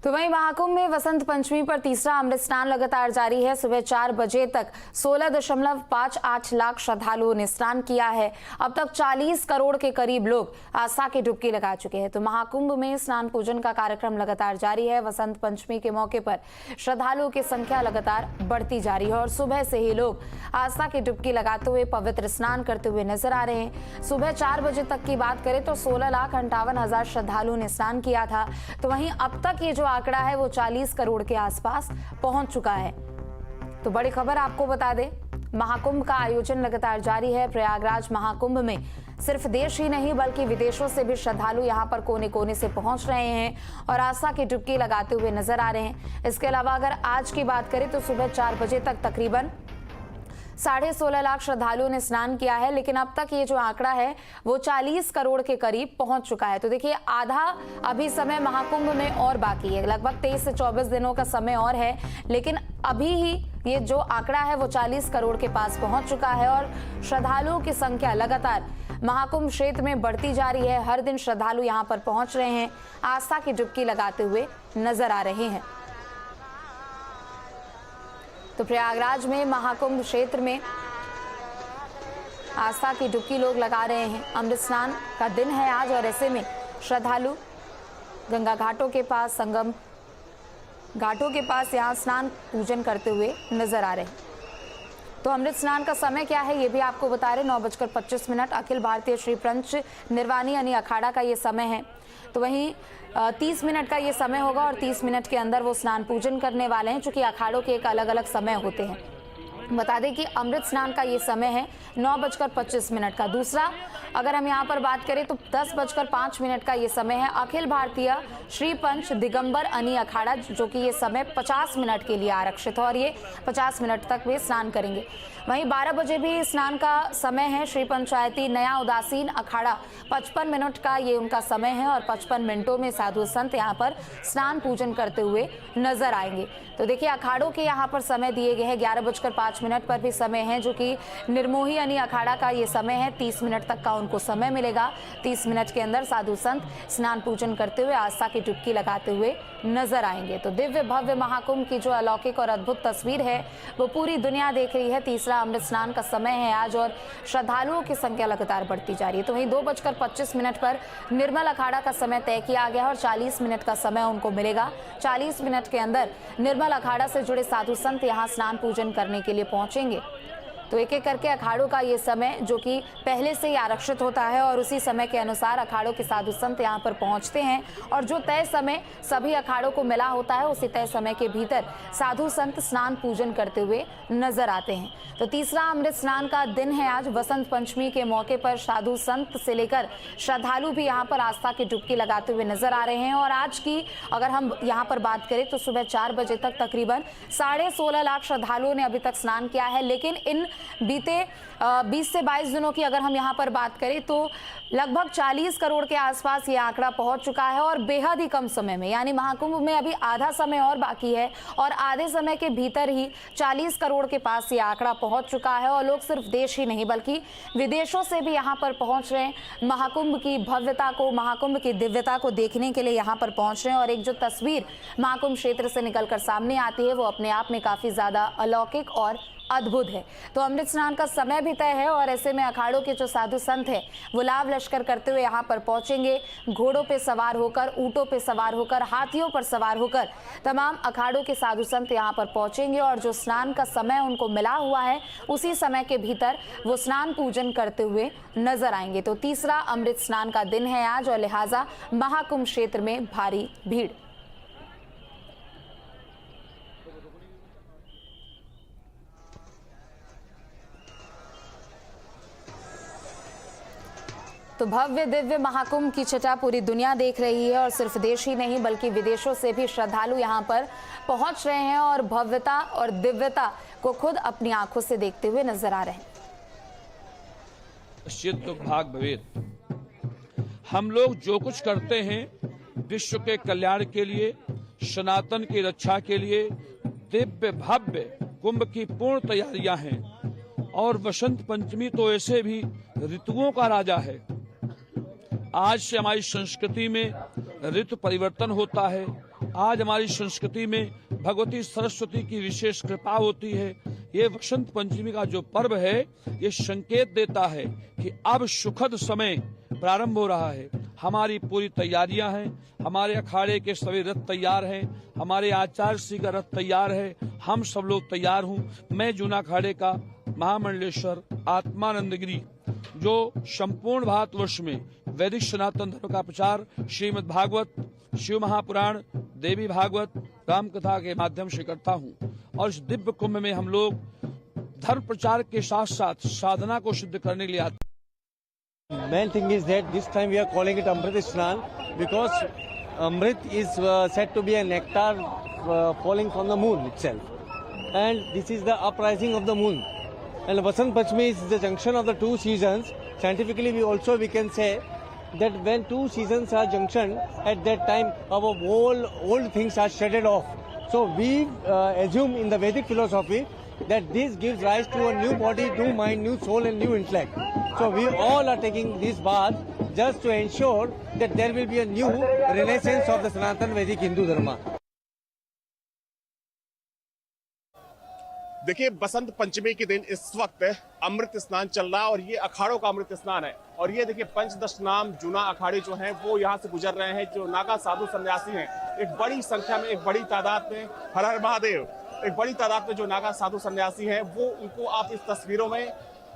तो वहीं महाकुंभ में वसंत पंचमी पर तीसरा अमृत स्नान लगातार जारी है। सुबह 4 बजे तक 16.58 लाख श्रद्धालुओं ने स्नान किया है। अब तक 40 करोड़ के करीब लोग आस्था की डुबकी लगा चुके हैं। तो महाकुंभ में स्नान पूजन का कार्यक्रम लगातार जारी है। वसंत पंचमी के मौके पर श्रद्धालुओं की संख्या लगातार बढ़ती जा रही है और सुबह से ही लोग आस्था की डुबकी लगाते हुए पवित्र स्नान करते हुए नजर आ रहे हैं। सुबह 4 बजे तक की बात करें तो 16,58,000 श्रद्धालुओं ने स्नान किया था। तो वहीं अब तक ये जो आंकड़ा है वो 40 करोड़ के आसपास पहुंच चुका है। तो बड़ी खबर आपको बता दें, महाकुंभ का आयोजन लगातार जारी है। प्रयागराज महाकुंभ में सिर्फ देश ही नहीं बल्कि विदेशों से भी श्रद्धालु यहां पर कोने कोने से पहुंच रहे हैं और आस्था की डुबकी लगाते हुए नजर आ रहे हैं। इसके अलावा अगर आज की बात करें तो सुबह 4 बजे तक तकरीबन 16.5 लाख श्रद्धालुओं ने स्नान किया है, लेकिन अब तक ये जो आंकड़ा है वो 40 करोड़ के करीब पहुंच चुका है। तो देखिए, आधा अभी समय महाकुंभ में और बाकी है, लगभग 23 से 24 दिनों का समय और है, लेकिन अभी ही ये जो आंकड़ा है वो 40 करोड़ के पास पहुंच चुका है और श्रद्धालुओं की संख्या लगातार महाकुंभ क्षेत्र में बढ़ती जा रही है। हर दिन श्रद्धालु यहाँ पर पहुंच रहे हैं, आस्था की डुबकी लगाते हुए नजर आ रहे हैं। तो प्रयागराज में महाकुंभ क्षेत्र में आस्था की डुबकी लोग लगा रहे हैं। अमृत स्नान का दिन है आज और ऐसे में श्रद्धालु गंगा घाटों के पास, संगम घाटों के पास यहाँ स्नान पूजन करते हुए नजर आ रहे हैं। तो अमृत स्नान का समय क्या है ये भी आपको बता रहे, 9:25 अखिल भारतीय श्री पंच निर्वाणी यानी अखाड़ा का ये समय है। तो वहीं 30 मिनट का ये समय होगा और 30 मिनट के अंदर वो स्नान पूजन करने वाले हैं, चूंकि अखाड़ों के एक अलग अलग समय होते हैं। बता दें कि अमृत स्नान का ये समय है 9:25 का। दूसरा, अगर हम यहाँ पर बात करें तो 10:05 का ये समय है अखिल भारतीय श्री पंच दिगंबर अनी अखाड़ा, जो कि ये समय 50 मिनट के लिए आरक्षित है और ये 50 मिनट तक वे स्नान करेंगे। वहीं 12 बजे भी स्नान का समय है। श्री पंचायती नया उदासीन अखाड़ा 55 मिनट का ये उनका समय है और 55 मिनटों में साधु संत यहाँ पर स्नान पूजन करते हुए नजर आएंगे। तो देखिए, अखाड़ों के यहाँ पर समय दिए गए हैं। 11:05 पर भी समय है, जो कि निर्मोही यानी अखाड़ा का ये समय है। 30 मिनट तक का उनको समय मिलेगा। 30 मिनट के अंदर साधु संत स्नान पूजन करते हुए आस्था की डुबकी लगाते हुए नजर आएंगे। तो दिव्य भव्य महाकुंभ की जो अलौकिक और अद्भुत तस्वीर है वो पूरी दुनिया देख रही है। तीसरा अमृत स्नान का समय है आज और श्रद्धालुओं की संख्या लगातार बढ़ती जा रही है। तो वहीं 2:25 पर निर्मल अखाड़ा का समय तय किया गया और 40 मिनट का समय उनको मिलेगा। 40 मिनट के अंदर निर्मल अखाड़ा से जुड़े साधु संत यहाँ स्नान पूजन करने के लिए पहुंचेंगे। तो एक एक करके अखाड़ों का ये समय जो कि पहले से ही आरक्षित होता है और उसी समय के अनुसार अखाड़ों के साधु संत यहाँ पर पहुँचते हैं और जो तय समय सभी अखाड़ों को मिला होता है उसी तय समय के भीतर साधु संत स्नान पूजन करते हुए नजर आते हैं। तो तीसरा अमृत स्नान का दिन है आज। वसंत पंचमी के मौके पर साधु संत से लेकर श्रद्धालु भी यहाँ पर आस्था की डुबकी लगाते हुए नजर आ रहे हैं। और आज की अगर हम यहाँ पर बात करें तो सुबह 4 बजे तक तकरीबन 16.5 लाख श्रद्धालुओं ने अभी तक स्नान किया है, लेकिन इन बीते 20 से 22 दिनों की अगर हम यहाँ पर बात करें तो लगभग 40 करोड़ के आसपास ये आंकड़ा पहुंच चुका है और बेहद ही कम समय में, यानी महाकुंभ में अभी आधा समय और बाकी है और आधे समय के भीतर ही 40 करोड़ के पास ये आंकड़ा पहुंच चुका है। और लोग सिर्फ देश ही नहीं बल्कि विदेशों से भी यहाँ पर पहुंच रहे हैं। महाकुंभ की भव्यता को, महाकुंभ की दिव्यता को देखने के लिए यहाँ पर पहुंच रहे हैं और एक जो तस्वीर महाकुंभ क्षेत्र से निकलकर सामने आती है वो अपने आप में काफी ज्यादा अलौकिक और अद्भुत है। तो अमृत स्नान का समय भी तय है और ऐसे में अखाड़ों के जो साधु संत हैं वो लाव लश्कर करते हुए यहाँ पर पहुंचेंगे। घोड़ों पे सवार होकर, ऊंटों पे सवार होकर, हाथियों पर सवार होकर तमाम अखाड़ों के साधु संत यहाँ पर पहुंचेंगे और जो स्नान का समय उनको मिला हुआ है उसी समय के भीतर वो स्नान पूजन करते हुए नजर आएंगे। तो तीसरा अमृत स्नान का दिन है आज और लिहाजा महाकुंभ क्षेत्र में भारी भीड़। तो भव्य दिव्य महाकुंभ की छटा पूरी दुनिया देख रही है और सिर्फ देश ही नहीं बल्कि विदेशों से भी श्रद्धालु यहाँ पर पहुंच रहे हैं और भव्यता और दिव्यता को खुद अपनी आंखों से देखते हुए नजर आ रहे हैं। भाग भवेत, हम लोग जो कुछ करते हैं विश्व के कल्याण के लिए, सनातन की रक्षा के लिए दिव्य भव्य कुंभ की पूर्ण तैयारियां हैं। और वसंत पंचमी तो ऐसे भी ऋतुओं का राजा है। आज से हमारी संस्कृति में ऋतु परिवर्तन होता है। आज हमारी संस्कृति में भगवती सरस्वती की विशेष कृपा होती है। ये वसंत पंचमी का जो पर्व है, ये संकेत देता है कि अब सुखद समय प्रारंभ हो रहा है। हमारी पूरी तैयारियां हैं, हमारे अखाड़े के सभी रथ तैयार हैं, हमारे आचार्य श्री का रथ तैयार है, हम सब लोग तैयार हूं। मैं जूना अखाड़े का महामंडलेश्वर आत्मानंद गिरी, जो संपूर्ण भारतवर्ष में वैदिक सनातन धर्म का प्रचार श्रीमद् भागवत, शिव महापुराण, देवी भागवत, राम कथा के माध्यम से करता हूँ। और इस दिव्य कुंभ में हम लोग धर्म प्रचार के साथ साथ साधना को सिद्ध करने के लिए आते हैं। Main thing is that this time we are calling it Amrit Snan because Amrit is said to be a nectar falling from the moon itself, and this is the uprising of the moon. And Vasant Panchami is the junction of the two seasons. Scientifically, we can say that when two seasons are junction, at that time our old things are shedded off. So we assume in the Vedic philosophy that this gives rise to a new body, new mind, new soul and new intellect. So we all are taking this bath just to ensure that there will be a new renaissance of the Sanatan Vedic Hindu Dharma. देखिए, बसंत पंचमी के दिन इस वक्त अमृत स्नान चल रहा है और ये अखाड़ों का अमृत स्नान है। और ये देखिए, पंचदश नाम जूना अखाड़े जो हैं वो यहाँ से गुजर रहे हैं। जो नागा साधु सन्यासी हैं, एक बड़ी संख्या में, एक बड़ी तादाद में, हर हर महादेव, एक बड़ी तादाद में जो नागा साधु सन्यासी हैं, वो उनको आप इस तस्वीरों में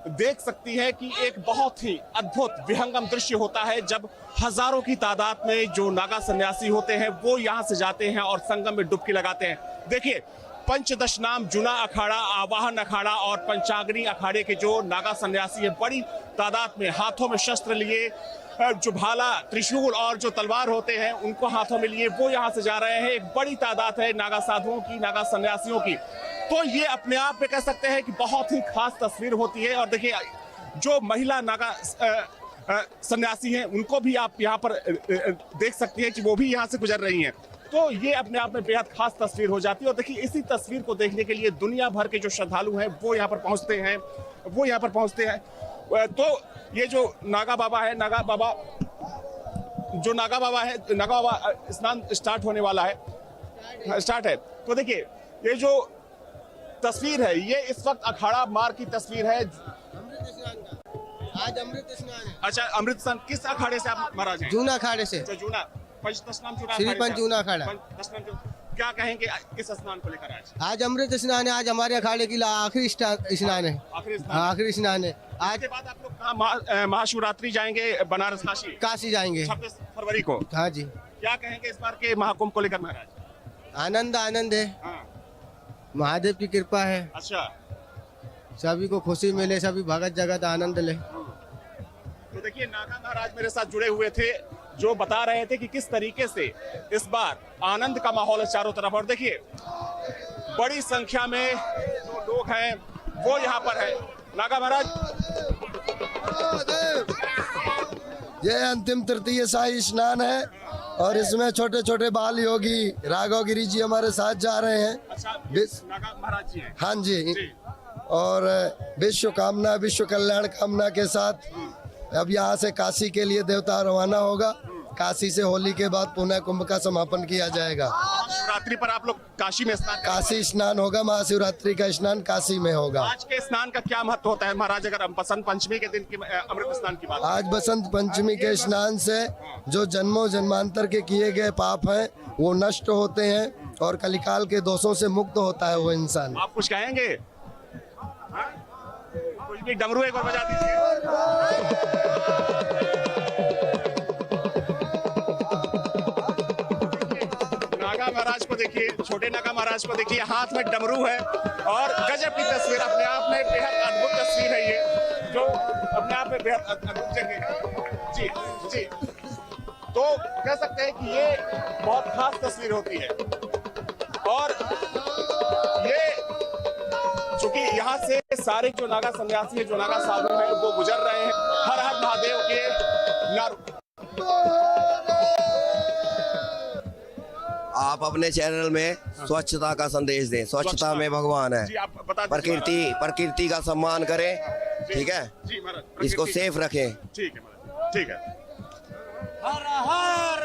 देख सकती हैं कि एक बहुत ही अद्भुत विहंगम दृश्य होता है जब हजारों की तादाद में जो नागा सन्यासी होते हैं वो यहाँ से जाते हैं और संगम में डुबकी लगाते हैं। देखिए, पंचदश नाम जूना अखाड़ा, आवाहन अखाड़ा और पंचाग्नि अखाड़े के जो नागा सन्यासी है, बड़ी तादाद में हाथों में शस्त्र लिए, जो भाला, त्रिशूल और जो तलवार होते हैं उनको हाथों में लिए वो यहाँ से जा रहे हैं। एक बड़ी तादाद है नागा साधुओं की, नागा सन्यासियों की। तो ये अपने आप में कह सकते हैं कि बहुत ही खास तस्वीर होती है। और देखिए, जो महिला नागा सन्यासी हैं उनको भी आप यहाँ पर देख सकती हैं कि वो भी यहाँ से गुजर रही हैं। तो ये अपने आप में बेहद खास तस्वीर हो जाती है। और देखिए, इसी तस्वीर को देखने के लिए दुनिया भर के जो श्रद्धालु हैं वो यहाँ पर पहुँचते हैं। तो ये जो नागा बाबा है, नागा बाबा स्नान स्टार्ट होने वाला है, स्टार्ट है। तो देखिए, ये जो तस्वीर है ये इस वक्त अखाड़ा मार्ग की तस्वीर है। आज अमृत स्नान है। अच्छा, अमृत स्नान किस अखाड़े से आप महाराज हैं? जूना अखाड़े से। जूना पंचदश नाम जूना, श्री पंच जूना अखाड़ा। क्या कहेंगे किस स्नान को लेकर आज अमृत स्नान है। आज हमारे अखाड़े की आखिरी स्नान है। आखिरी स्नान है। आज के बाद आप लोग कहाँ महाशिवरात्रि जाएंगे? बनारस, काशी जाएंगे 26 फरवरी को। हाँ जी। क्या कहेंगे इस बार के महाकुंभ को लेकर महाराज? आनंद है। हाँ। महादेव की कृपा है। अच्छा, सभी को खुशी मिले, सभी भगत जगत आनंद ले। तो देखिए, नागा महाराज मेरे साथ जुड़े हुए थे जो बता रहे थे कि किस तरीके से इस बार आनंद का माहौल है चारों तरफ। और देखिए, बड़ी संख्या में जो लोग हैं वो यहाँ पर है। नागा महाराज, ये अंतिम तृतीय शाही स्नान है और इसमें छोटे छोटे बाल योगी राघव गिरी जी हमारे साथ जा रहे हैं। अच्छा, नागा महाराज जी हैं। हाँ जी। और विश्व कामना, विश्व कल्याण कामना के साथ अब यहाँ से काशी के लिए देवता रवाना होगा। काशी से होली के बाद पुनः कुंभ का समापन किया जाएगा। महाशिवरात्रि पर आप लोग काशी में स्नान, काशी स्नान होगा। महाशिवरात्रि का स्नान काशी में होगा। आज के स्नान का क्या महत्व होता है महाराज, अगर हम बसंत पंचमी के दिन की अमृत स्नान की बात? आज बसंत पंचमी के स्नान से जो जन्मों जन्मांतर के किए गए पाप हैं वो नष्ट होते हैं और कलिकाल के दोषों से मुक्त होता है वो इंसान। आप कुछ कहेंगे? कुछ भी डमरू एक बार बजा दीजिए। नागा महाराज को देखिए, छोटे नागा महाराज को देखिए, हाथ में डमरू है और गजब की तस्वीर, अपने आप में बेहद अद्भुत तस्वीर है ये, जो अपने आप में बेहद अद्भुत जगह है। जी। तो कह सकते हैं कि ये बहुत खास तस्वीर होती है। और ये चूंकि यहाँ से सारे जो नागा सन्यासी है, जो नागा साधु हैं, वो गुजर रहे हैं हर हर महादेव के नारों। आप अपने चैनल में स्वच्छता का संदेश दें। स्वच्छता में भगवान है। प्रकृति का सम्मान करें, ठीक है? जी महाराज, इसको सेफ रखें। ठीक है महाराज, ठीक है। हर हर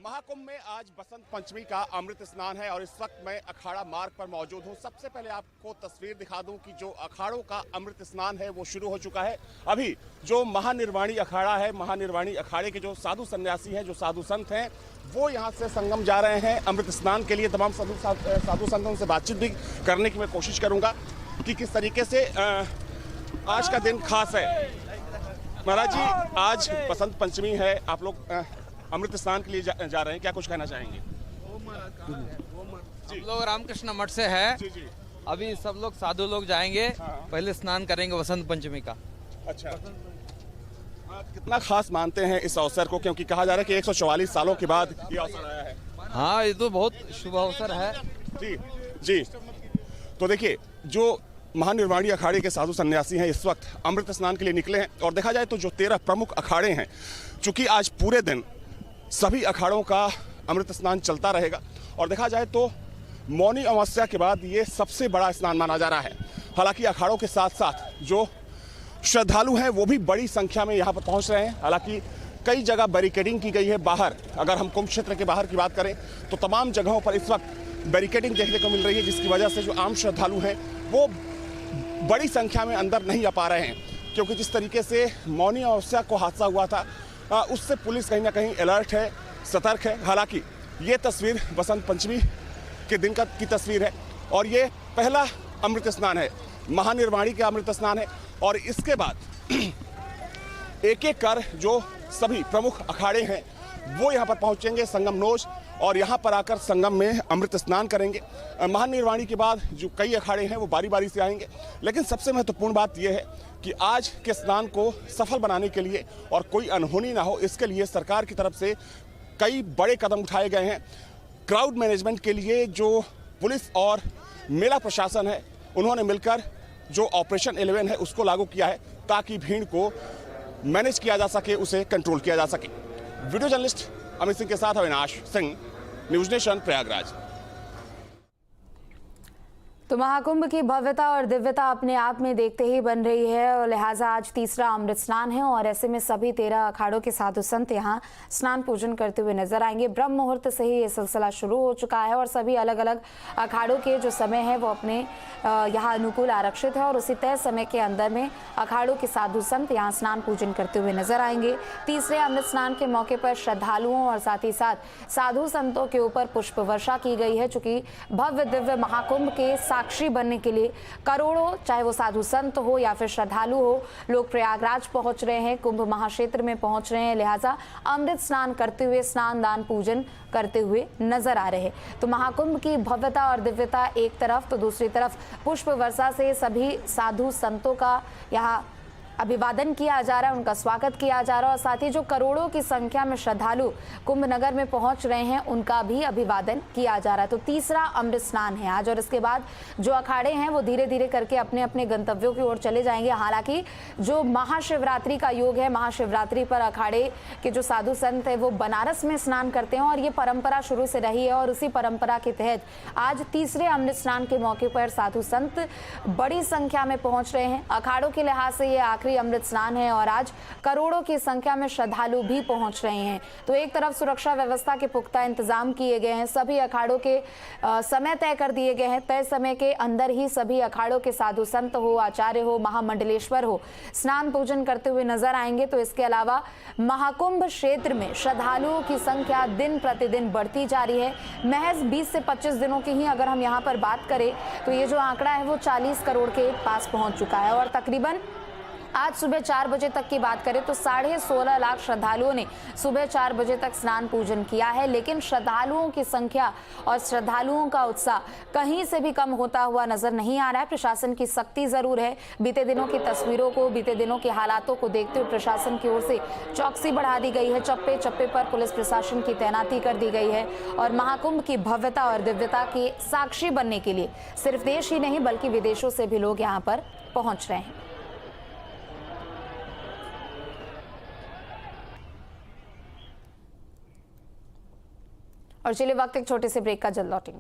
महाकुंभ में आज बसंत पंचमी का अमृत स्नान है और इस वक्त मैं अखाड़ा मार्ग पर मौजूद हूं। सबसे पहले आपको तस्वीर दिखा दूं कि जो अखाड़ों का अमृत स्नान है वो शुरू हो चुका है। अभी जो महानिर्वाणी अखाड़ा है, महानिर्वाणी अखाड़े के जो साधु सन्यासी हैं, जो साधु संत हैं, वो यहाँ से संगम जा रहे हैं अमृत स्नान के लिए। तमाम साधु संतों से बातचीत भी करने की मैं कोशिश करूँगा कि किस तरीके से आज का दिन खास है। महाराज जी, आज बसंत पंचमी है, आप लोग अमृत स्नान के लिए जा रहे हैं, क्या कुछ कहना चाहेंगे? हम लोग रामकृष्ण मठ से है। जी जी। अभी सब लोग साधु लोग जाएंगे, पहले स्नान करेंगे बसंत पंचमी का। अच्छा, कितना खास मानते हैं इस अवसर को, क्योंकि कहा जा रहा है कि 144 सालों के बाद ये अवसर आया है। हाँ, ये तो बहुत शुभ अवसर है। जी जी। तो देखिए, जो महानिर्वाणी अखाड़े के साधु सन्यासी हैं इस वक्त अमृत स्नान के लिए निकले हैं और देखा जाए तो जो 13 प्रमुख अखाड़े हैं, चूंकि आज पूरे दिन सभी अखाड़ों का अमृत स्नान चलता रहेगा और देखा जाए तो मौनी अमावस्या के बाद ये सबसे बड़ा स्नान माना जा रहा है। हालांकि अखाड़ों के साथ साथ जो श्रद्धालु हैं वो भी बड़ी संख्या में यहाँ पर पहुँच रहे हैं। हालांकि कई जगह बैरिकेडिंग की गई है बाहर। अगर हम कुंभ क्षेत्र के बाहर की बात करें तो तमाम जगहों पर इस वक्त बैरिकेडिंग देखने को मिल रही है, जिसकी वजह से जो आम श्रद्धालु हैं वो बड़ी संख्या में अंदर नहीं आ पा रहे हैं, क्योंकि जिस तरीके से मौनी अमावस्या को हादसा हुआ था उससे पुलिस कहीं ना कहीं अलर्ट है, सतर्क है। हालांकि ये तस्वीर बसंत पंचमी के दिन की तस्वीर है और ये पहला अमृत स्नान है, महानिर्वाणी का अमृत स्नान है। और इसके बाद एक एक कर जो सभी प्रमुख अखाड़े हैं वो यहाँ पर पहुँचेंगे संगमनोज और यहाँ पर आकर संगम में अमृत स्नान करेंगे। महानिर्वाणी के बाद जो कई अखाड़े हैं वो बारी बारी से आएंगे, लेकिन सबसे महत्वपूर्ण बात यह है कि आज के स्नान को सफल बनाने के लिए और कोई अनहोनी ना हो, इसके लिए सरकार की तरफ से कई बड़े कदम उठाए गए हैं। क्राउड मैनेजमेंट के लिए जो पुलिस और मेला प्रशासन है उन्होंने मिलकर जो ऑपरेशन 11 है उसको लागू किया है, ताकि भीड़ को मैनेज किया जा सके, उसे कंट्रोल किया जा सके। वीडियो जर्नलिस्ट अमित सिंह के साथ अविनाश सिंह, न्यूज नेशन, प्रयागराज। तो महाकुंभ की भव्यता और दिव्यता अपने आप में देखते ही बन रही है और लिहाजा आज तीसरा अमृत स्नान है और ऐसे में सभी 13 अखाड़ों के साधु संत यहाँ स्नान पूजन करते हुए नजर आएंगे। ब्रह्म मुहूर्त से ही ये सिलसिला शुरू हो चुका है और सभी अलग अलग अखाड़ों के जो समय है वो अपने यहाँ अनुकूल आरक्षित है और उसी तय समय के अंदर में अखाड़ों के साधु संत यहाँ स्नान पूजन करते हुए नजर आएंगे। तीसरे अमृत स्नान के मौके पर श्रद्धालुओं और साथ ही साथ साधु संतों के ऊपर पुष्प वर्षा की गई है। चूंकि भव्य दिव्य महाकुंभ के साक्षी बनने के लिए करोड़ों, चाहे वो साधु संत हो या फिर श्रद्धालु हो, लोग प्रयागराज पहुंच रहे हैं, कुंभ महाक्षेत्र में पहुंच रहे हैं। लिहाजा अमृत स्नान करते हुए, स्नान दान पूजन करते हुए नजर आ रहे हैं। तो महाकुंभ की भव्यता और दिव्यता एक तरफ, तो दूसरी तरफ पुष्प वर्षा से सभी साधु संतों का यहाँ अभिवादन किया जा रहा है, उनका स्वागत किया जा रहा है और साथ ही जो करोड़ों की संख्या में श्रद्धालु कुंभ नगर में पहुंच रहे हैं उनका भी अभिवादन किया जा रहा है। तो तीसरा अमृत स्नान है आज और इसके बाद जो अखाड़े हैं वो धीरे धीरे करके अपने अपने गंतव्यों की ओर चले जाएंगे। हालांकि जो महाशिवरात्रि का योग है, महाशिवरात्रि पर अखाड़े के जो साधु संत है वो बनारस में स्नान करते हैं और ये परंपरा शुरू से रही है और उसी परंपरा के तहत आज तीसरे अमृत स्नान के मौके पर साधु संत बड़ी संख्या में पहुंच रहे हैं। अखाड़ों के लिहाज से ये आखिरी अमृत स्नान है और आज करोड़ों की संख्या में श्रद्धालु भी पहुंच रहे हैं। तो एक तरफ सुरक्षा व्यवस्था के पुख्ता इंतजाम किए गए हैं, सभी अखाड़ों के समय तय कर दिए गए हैं, तय समय के अंदर ही सभी अखाड़ों के साधु संत हो, आचार्य हो, महामंडलेश्वर हो, स्नान पूजन करते हुए नजर आएंगे। तो इसके अलावा महाकुंभ क्षेत्र में श्रद्धालुओं की संख्या दिन प्रतिदिन बढ़ती जा रही है। महज 20 से 25 दिनों की ही अगर हम यहाँ पर बात करें तो ये जो आंकड़ा है वो 40 करोड़ के पास पहुंच चुका है और तकरीबन आज सुबह 4 बजे तक की बात करें तो 16.5 लाख श्रद्धालुओं ने सुबह 4 बजे तक स्नान पूजन किया है। लेकिन श्रद्धालुओं की संख्या और श्रद्धालुओं का उत्साह कहीं से भी कम होता हुआ नजर नहीं आ रहा है। प्रशासन की सख्ती जरूर है। बीते दिनों की तस्वीरों को, बीते दिनों के हालातों को देखते हुए प्रशासन की ओर से चौकसी बढ़ा दी गई है। चप्पे चप्पे पर पुलिस प्रशासन की तैनाती कर दी गई है और महाकुंभ की भव्यता और दिव्यता के साक्षी बनने के लिए सिर्फ देश ही नहीं बल्कि विदेशों से भी लोग यहाँ पर पहुंच रहे हैं। और चलिए वक्त एक छोटे से ब्रेक का, जल्द लौटेंगे।